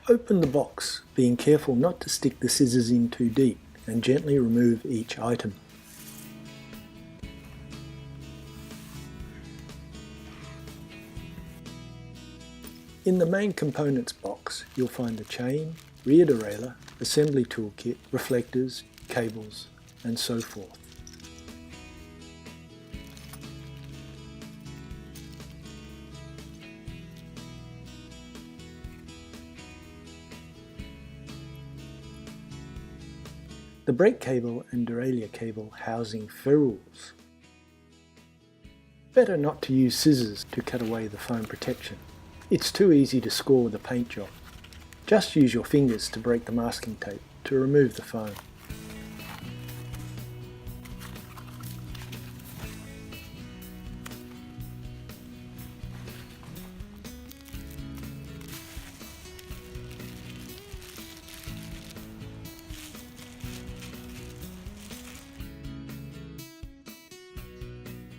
Open the box, being careful not to stick the scissors in too deep, and gently remove each item. In the main components box, you'll find the chain, rear derailleur, assembly toolkit, reflectors, cables, and so forth. The brake cable and derailleur cable housing ferrules. Better not to use scissors to cut away the foam protection. It's too easy to score with a paint job. Just use your fingers to break the masking tape to remove the foam.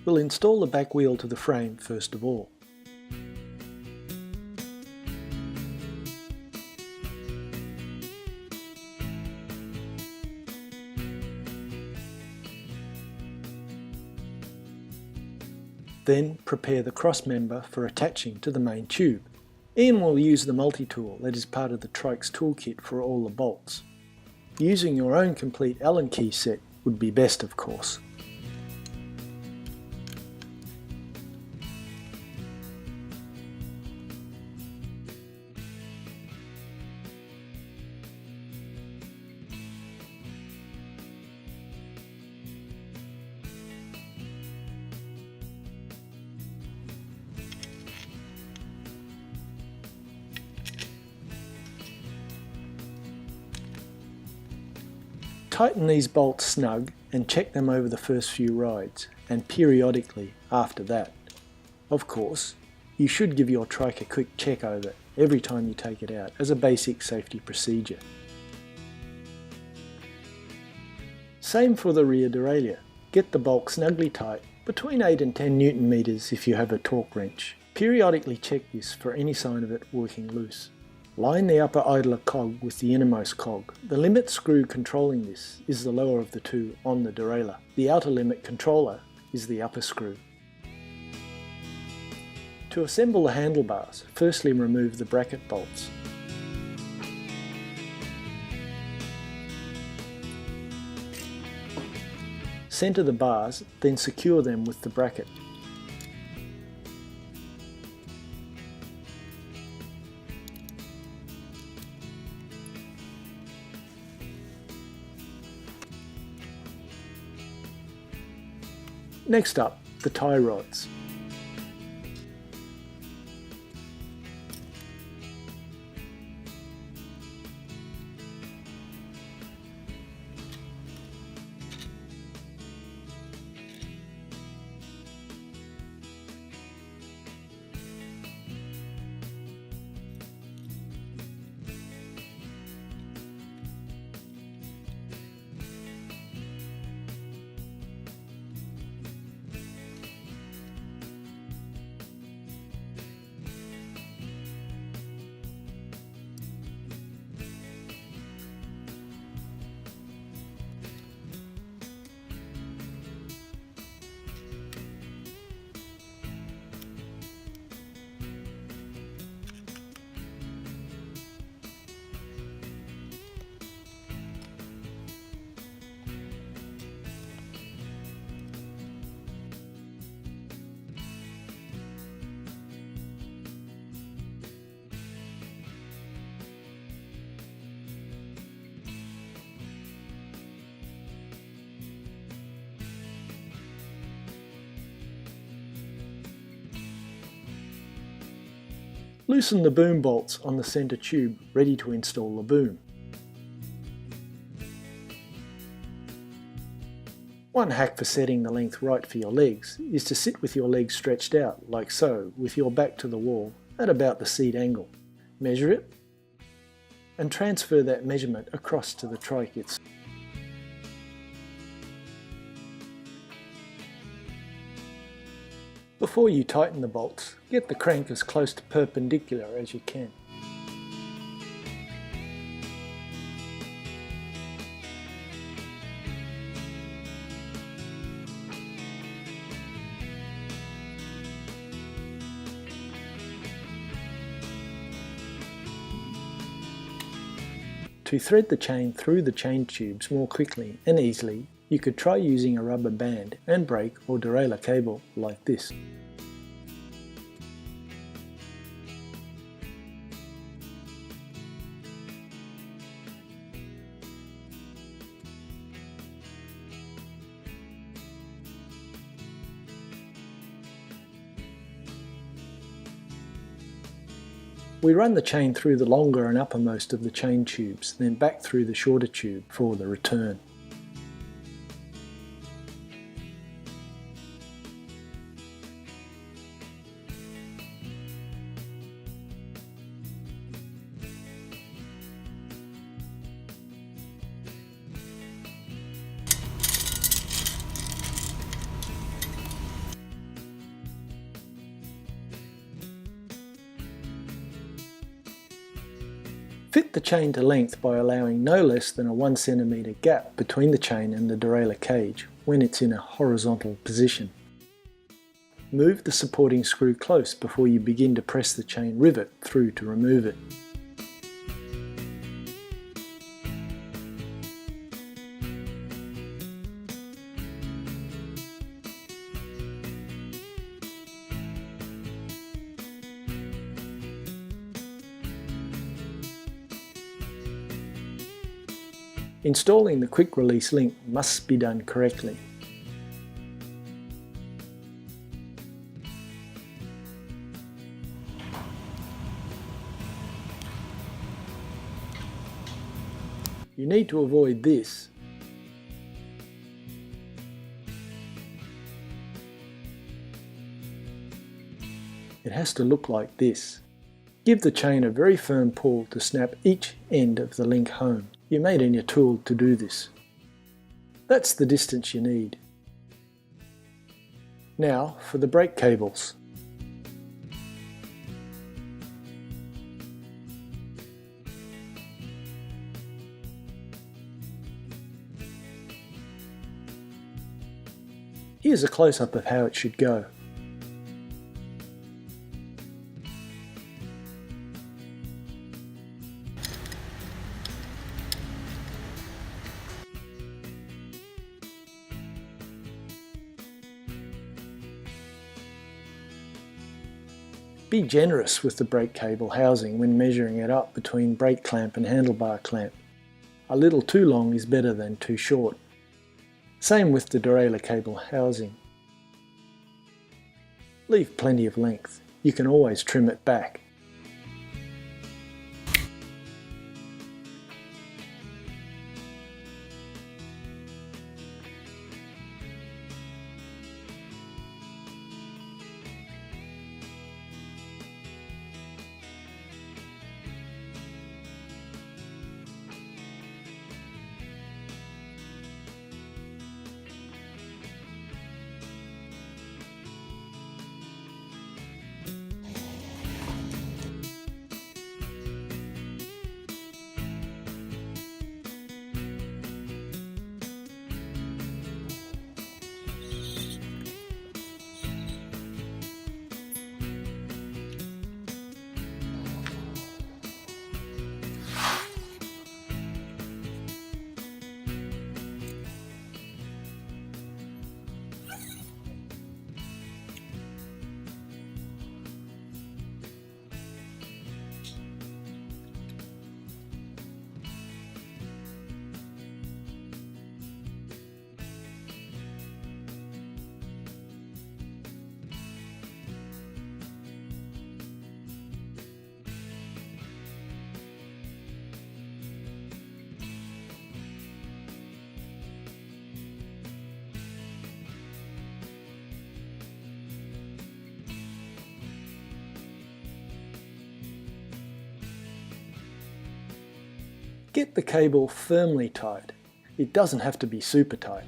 We'll install the back wheel to the frame first of all. Then prepare the cross member for attaching to the main tube. Ian will use the multi-tool that is part of the Trikes toolkit for all the bolts. Using your own complete Allen key set would be best, of course. Tighten these bolts snug and check them over the first few rides, and periodically after that. Of course, you should give your trike a quick check over every time you take it out as a basic safety procedure. Same for the rear derailleur. Get the bolt snugly tight, between 8 and 10 Newton meters if you have a torque wrench. Periodically check this for any sign of it working loose. Line the upper idler cog with the innermost cog. The limit screw controlling this is the lower of the two on the derailleur. The outer limit controller is the upper screw. To assemble the handlebars, firstly remove the bracket bolts. Centre the bars, then secure them with the bracket. Next up, the tie rods. Loosen the boom bolts on the centre tube ready to install the boom. One hack for setting the length right for your legs is to sit with your legs stretched out like so, with your back to the wall at about the seat angle. Measure it and transfer that measurement across to the trike itself. Before you tighten the bolts, get the crank as close to perpendicular as you can. To thread the chain through the chain tubes more quickly and easily, you could try using a rubber band and brake or derailleur cable like this. We run the chain through the longer and uppermost of the chain tubes, then back through the shorter tube for the return. Fit the chain to length by allowing no less than a 1 cm gap between the chain and the derailleur cage when it's in a horizontal position. Move the supporting screw close before you begin to press the chain rivet through to remove it. Installing the quick release link must be done correctly. You need to avoid this. It has to look like this. Give the chain a very firm pull to snap each end of the link home. You may need your tool to do this. That's the distance you need. Now for the brake cables. Here's a close-up of how it should go. Be generous with the brake cable housing when measuring it up between brake clamp and handlebar clamp. A little too long is better than too short. Same with the derailleur cable housing. Leave plenty of length. You can always trim it back. Get the cable firmly tight. It doesn't have to be super tight.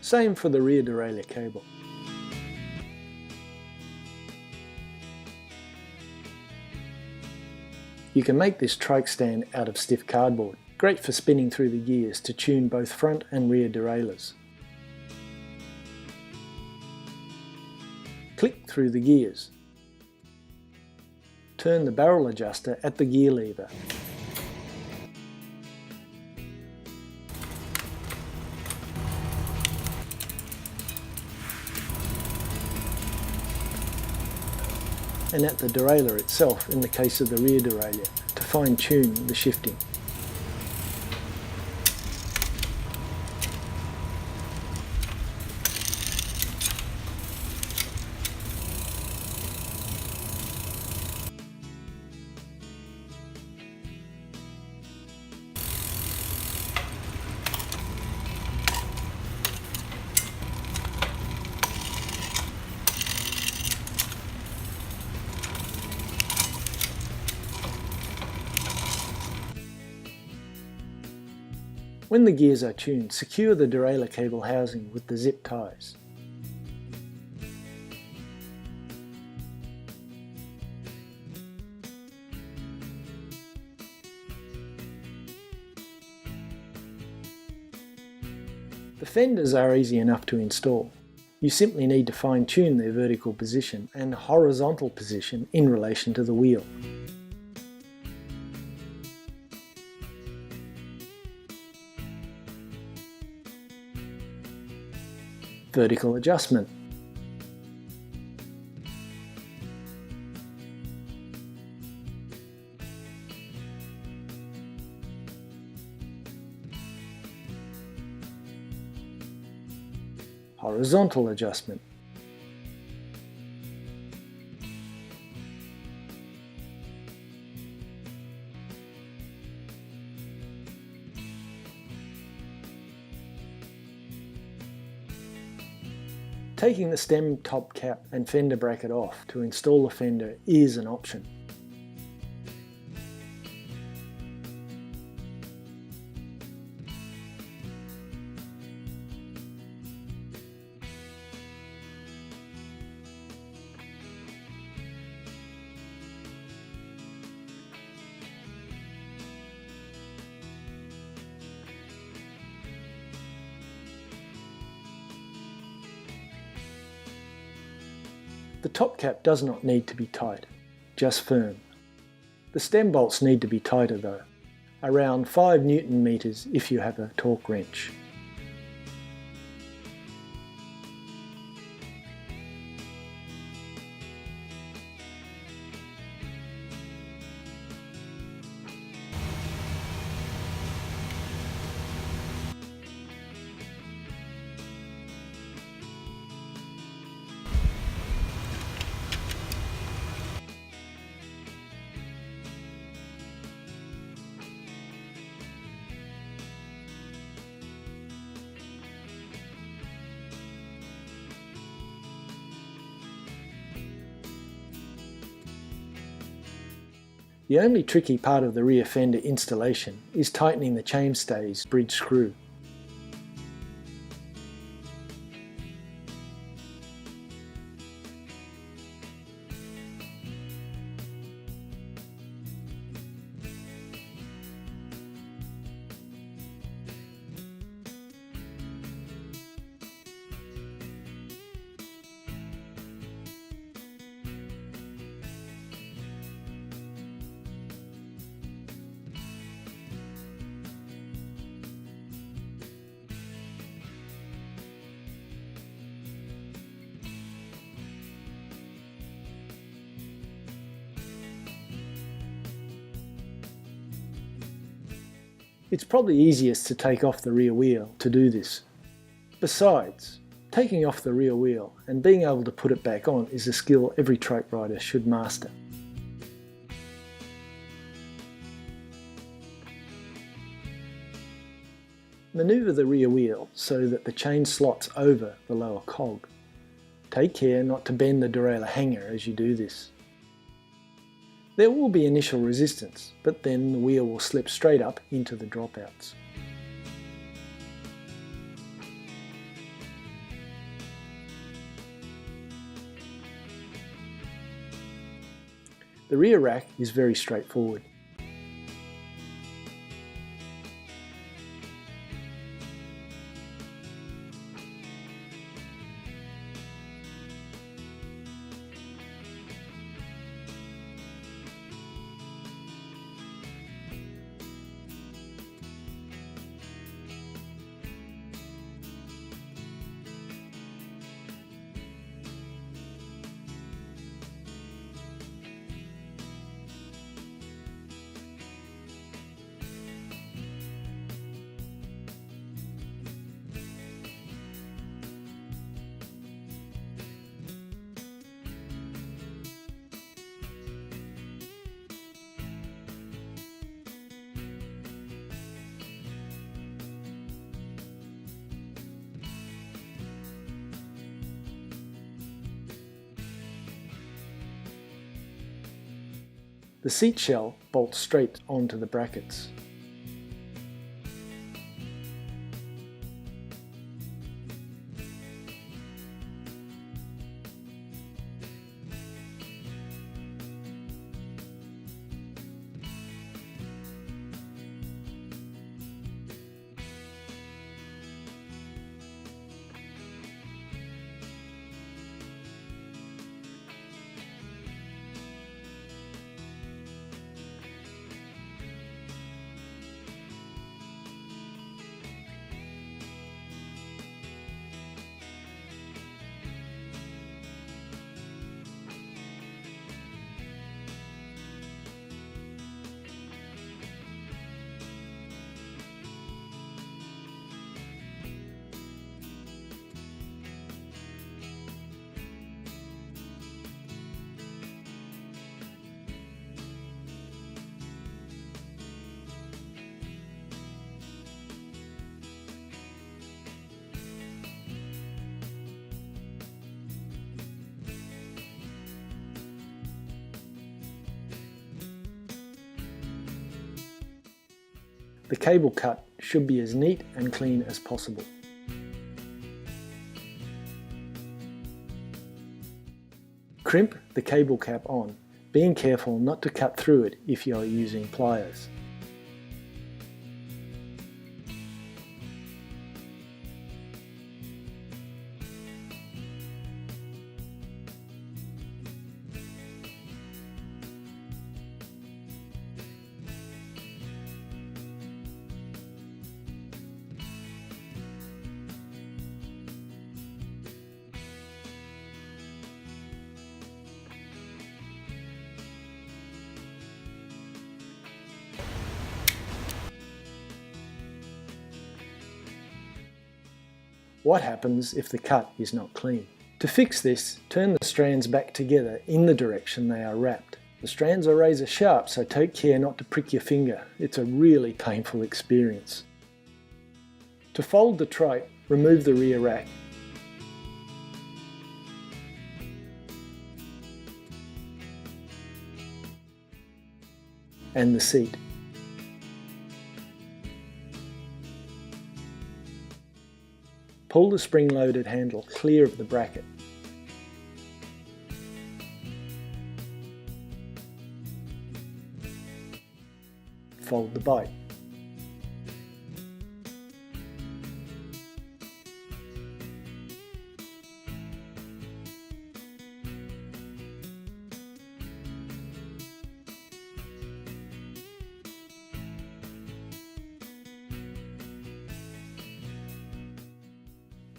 Same for the rear derailleur cable. You can make this trike stand out of stiff cardboard, great for spinning through the gears to tune both front and rear derailleurs. Click through the gears. Turn the barrel adjuster at the gear lever. And at the derailleur itself in the case of the rear derailleur to fine-tune the shifting. When the gears are tuned, secure the derailleur cable housing with the zip ties. The fenders are easy enough to install. You simply need to fine-tune their vertical position and horizontal position in relation to the wheel. Vertical adjustment. Horizontal adjustment. Taking the stem top cap and fender bracket off to install the fender is an option. The top cap does not need to be tight, just firm. The stem bolts need to be tighter though, around 5 Newton meters if you have a torque wrench. The only tricky part of the rear fender installation is tightening the chainstay's bridge screw. It's probably easiest to take off the rear wheel to do this. Besides, taking off the rear wheel and being able to put it back on is a skill every trike rider should master. Maneuver the rear wheel so that the chain slots over the lower cog. Take care not to bend the derailleur hanger as you do this. There will be initial resistance, but then the wheel will slip straight up into the dropouts. The rear rack is very straightforward. The seat shell bolts straight onto the brackets. The cable cut should be as neat and clean as possible. Crimp the cable cap on, being careful not to cut through it if you are using pliers. What happens if the cut is not clean? To fix this, turn the strands back together in the direction they are wrapped. The strands are razor sharp, so take care not to prick your finger. It's a really painful experience. To fold the trike, remove the rear rack. And the seat. Pull the spring-loaded handle clear of the bracket. Fold the bite.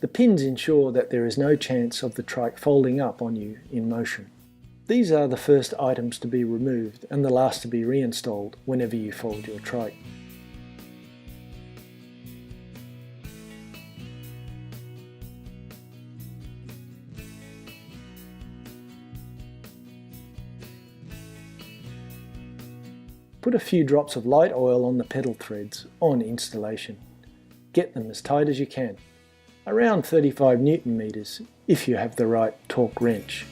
The pins ensure that there is no chance of the trike folding up on you in motion. These are the first items to be removed and the last to be reinstalled whenever you fold your trike. Put a few drops of light oil on the pedal threads on installation. Get them as tight as you can. Around 35 Newton meters if you have the right torque wrench.